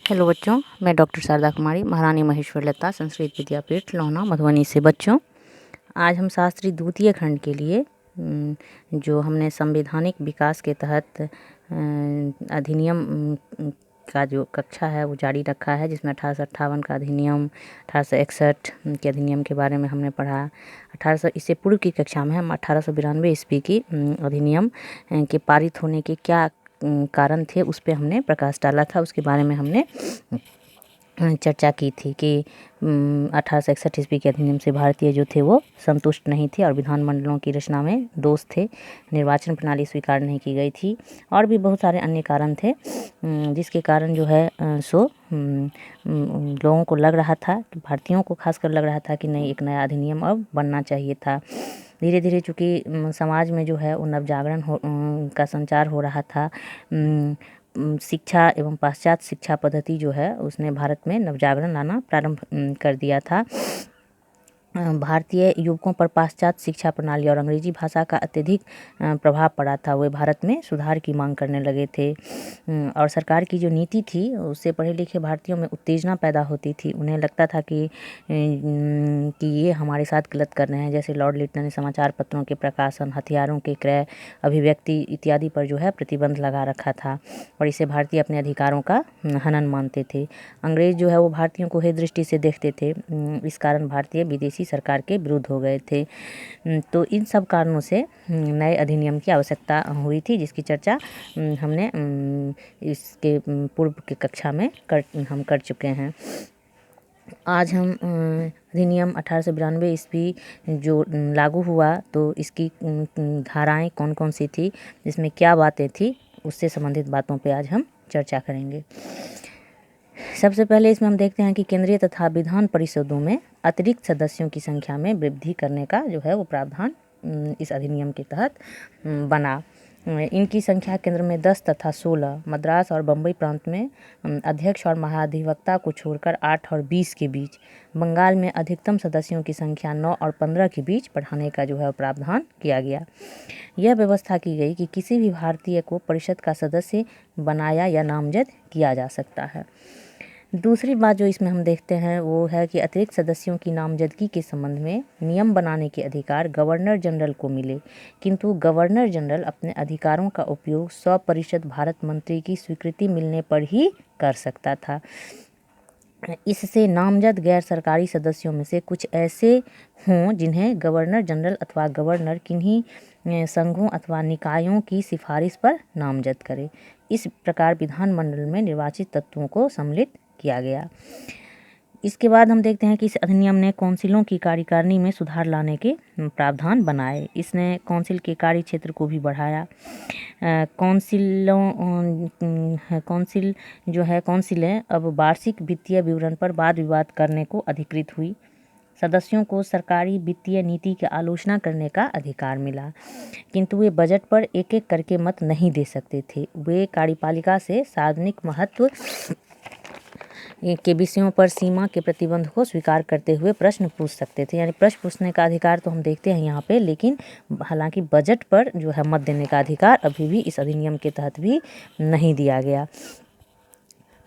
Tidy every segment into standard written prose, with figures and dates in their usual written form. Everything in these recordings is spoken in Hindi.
हेलो बच्चों, मैं डॉक्टर शारदा कुमारी, महारानी महेश्वर लता संस्कृत विद्यापीठ लोहना मधुबनी से। बच्चों, आज हम शास्त्री द्वितीय खंड के लिए जो हमने संवैधानिक विकास के तहत अधिनियम का जो कक्षा है वो जारी रखा है, जिसमें 1858 का अधिनियम, 1861 के अधिनियम के बारे में हमने पढ़ा। 1800 इससे पूर्व की कक्षा में हम 1892 ईस्वी की अधिनियम के पारित होने के क्या कारण थे उस पर हमने प्रकाश डाला था। उसके बारे में हमने चर्चा की थी कि 1861 ईस्वी के अधिनियम से भारतीय जो थे वो संतुष्ट नहीं थे और विधानमंडलों की रचना में दोष थे, निर्वाचन प्रणाली स्वीकार नहीं की गई थी और भी बहुत सारे अन्य कारण थे, जिसके कारण जो है लोगों को लग रहा था, भारतीयों को खासकर लग रहा था कि नहीं, एक नया अधिनियम अब बनना चाहिए था। धीरे धीरे चूँकि समाज में जो है वो नवजागरण का संचार हो रहा था, शिक्षा एवं पाश्चात्य शिक्षा पद्धति जो है उसने भारत में नवजागरण लाना प्रारंभ कर दिया था। भारतीय युवकों पर पाश्चात्य शिक्षा प्रणाली और अंग्रेजी भाषा का अत्यधिक प्रभाव पड़ा था। वे भारत में सुधार की मांग करने लगे थे और सरकार की जो नीति थी उससे पढ़े लिखे भारतीयों में उत्तेजना पैदा होती थी। उन्हें लगता था कि ये हमारे साथ गलत कर रहे हैं। जैसे लॉर्ड लिटन ने समाचार पत्रों के प्रकाशन, हथियारों के क्रय, अभिव्यक्ति इत्यादि पर जो है प्रतिबंध लगा रखा था और इसे भारतीय अपने अधिकारों का हनन मानते थे। अंग्रेज जो है वो भारतीयों को हे दृष्टि से देखते थे। इस कारण भारतीय विदेशी सरकार के विरुद्ध हो गए थे। तो इन सब कारणों से नए अधिनियम की आवश्यकता हुई थी, जिसकी चर्चा हमने इसके पूर्व की कक्षा में हम कर चुके हैं। आज हम अधिनियम 1892 ईस्वी जो लागू हुआ तो इसकी धाराएं कौन कौन सी थी, जिसमें क्या बातें थी, उससे संबंधित बातों पे आज हम चर्चा करेंगे। सबसे पहले इसमें हम देखते हैं कि केंद्रीय तथा विधान परिषदों में अतिरिक्त सदस्यों की संख्या में वृद्धि करने का जो है वो प्रावधान इस अधिनियम के तहत बना। इनकी संख्या केंद्र में 10 तथा 16, मद्रास और बम्बई प्रांत में अध्यक्ष और महाधिवक्ता को छोड़कर 8 और 20 के बीच, बंगाल में अधिकतम सदस्यों की संख्या 9 और 15 के बीच बढ़ाने का जो है प्रावधान किया गया। यह व्यवस्था की गई कि किसी भी भारतीय को परिषद का सदस्य बनाया या नामजद किया जा सकता है। दूसरी बात जो इसमें हम देखते हैं वो है कि अतिरिक्त सदस्यों की नामजदगी के संबंध में नियम बनाने के अधिकार गवर्नर जनरल को मिले, किंतु गवर्नर जनरल अपने अधिकारों का उपयोग स्वपरिषद भारत मंत्री की स्वीकृति मिलने पर ही कर सकता था। इससे नामजद गैर सरकारी सदस्यों में से कुछ ऐसे हों जिन्हें गवर्नर जनरल अथवा गवर्नर किन्हीं संघों अथवा निकायों की सिफारिश पर नामजद करे। इस प्रकार विधानमंडल में निर्वाचित तत्वों को सम्मिलित किया गया। इसके बाद हम देखते हैं कि इस अधिनियम ने कौंसिलों की कार्यकारिणी में सुधार लाने के प्रावधान बनाए। इसने कौंसिल के कार्य क्षेत्र को भी बढ़ाया। कौंसिलें अब वार्षिक वित्तीय विवरण पर वाद विवाद करने को अधिकृत हुई। सदस्यों को सरकारी वित्तीय नीति की आलोचना करने का अधिकार मिला, किंतु वे बजट पर एक एक करके मत नहीं दे सकते थे। वे कार्यपालिका से सार्वजनिक महत्व के विषयों पर सीमा के प्रतिबंध को स्वीकार करते हुए प्रश्न पूछ सकते थे। यानी प्रश्न पूछने का अधिकार तो हम देखते हैं यहाँ पे, लेकिन हालांकि बजट पर जो है मत देने का अधिकार अभी भी इस अधिनियम के तहत भी नहीं दिया गया।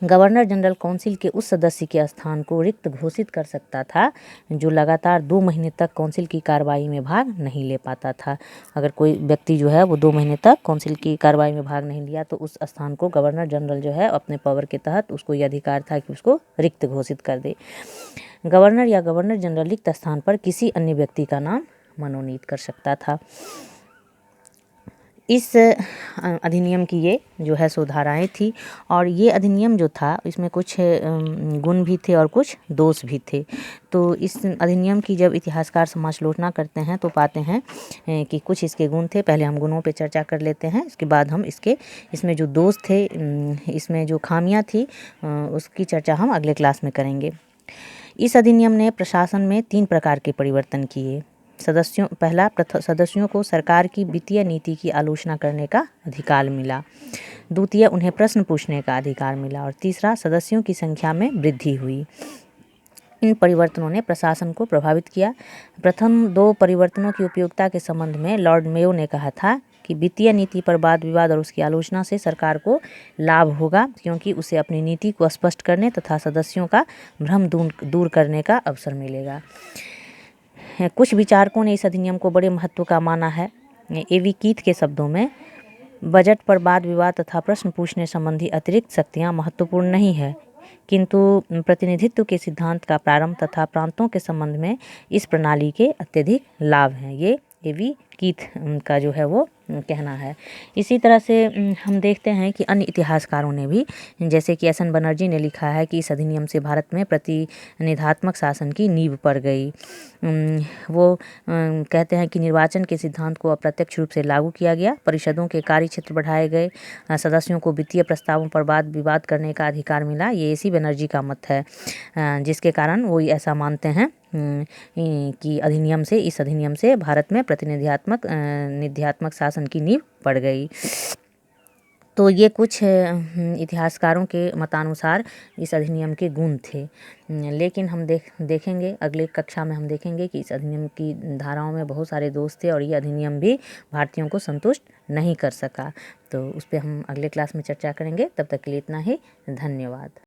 गवर्नर जनरल काउंसिल के उस सदस्य के स्थान को रिक्त घोषित कर सकता था जो लगातार 2 महीने तक काउंसिल की कार्रवाई में भाग नहीं ले पाता था। अगर कोई व्यक्ति जो है वो 2 महीने तक काउंसिल की कार्रवाई में भाग नहीं लिया तो उस स्थान को गवर्नर जनरल जो है अपने पावर के तहत उसको ये अधिकार था कि उसको रिक्त घोषित कर दे। गवर्नर या गवर्नर जनरल रिक्त स्थान पर किसी अन्य व्यक्ति का नाम मनोनीत कर सकता था। इस अधिनियम की ये जो है सुधाराएँ थी और ये अधिनियम जो था इसमें कुछ गुण भी थे और कुछ दोष भी थे। तो इस अधिनियम की जब इतिहासकार समालोचना करते हैं तो पाते हैं कि कुछ इसके गुण थे। पहले हम गुणों पे चर्चा कर लेते हैं, इसके बाद हम इसमें जो दोष थे, इसमें जो खामियां थी उसकी चर्चा हम अगले क्लास में करेंगे। इस अधिनियम ने प्रशासन में 3 प्रकार के परिवर्तन किए। सदस्यों को सरकार की वित्तीय नीति की आलोचना करने का अधिकार मिला। द्वितीय, उन्हें प्रश्न पूछने का अधिकार मिला और तीसरा, सदस्यों की संख्या में वृद्धि हुई। इन परिवर्तनों ने प्रशासन को प्रभावित किया। प्रथम 2 परिवर्तनों की उपयोगिता के संबंध में लॉर्ड मेयो ने कहा था कि वित्तीय नीति पर वाद विवाद और उसकी आलोचना से सरकार को लाभ होगा, क्योंकि उसे अपनी नीति को स्पष्ट करने तथा सदस्यों का भ्रम दूर करने का अवसर मिलेगा। कुछ विचारकों ने इस अधिनियम को बड़े महत्व का माना है। A.V. कीथ के शब्दों में, बजट पर वाद विवाद तथा प्रश्न पूछने संबंधी अतिरिक्त शक्तियाँ महत्वपूर्ण नहीं है, किंतु प्रतिनिधित्व के सिद्धांत का प्रारंभ तथा प्रांतों के संबंध में इस प्रणाली के अत्यधिक लाभ हैं। ये A.V. कीथ का जो है वो कहना है। इसी तरह से हम देखते हैं कि अन्य इतिहासकारों ने भी, जैसे कि S.N. बनर्जी ने लिखा है कि इस अधिनियम से भारत में प्रतिनिधात्मक शासन की नींव पड़ गई। वो कहते हैं कि निर्वाचन के सिद्धांत को अप्रत्यक्ष रूप से लागू किया गया, परिषदों के कार्य क्षेत्र बढ़ाए गए, सदस्यों को वित्तीय प्रस्तावों पर वाद विवाद करने का अधिकार मिला। ये A.C. बनर्जी का मत है, जिसके कारण वो ऐसा मानते हैं कि इस अधिनियम से भारत में निध्यात्मक शासन की नींव पड़ गई। तो ये कुछ इतिहासकारों के मतानुसार इस अधिनियम के गुण थे। लेकिन हम देखेंगे अगले कक्षा में, हम देखेंगे कि इस अधिनियम की धाराओं में बहुत सारे दोष थे और ये अधिनियम भी भारतीयों को संतुष्ट नहीं कर सका। तो उस पर हम अगले क्लास में चर्चा करेंगे। तब तक के लिए इतना ही, धन्यवाद।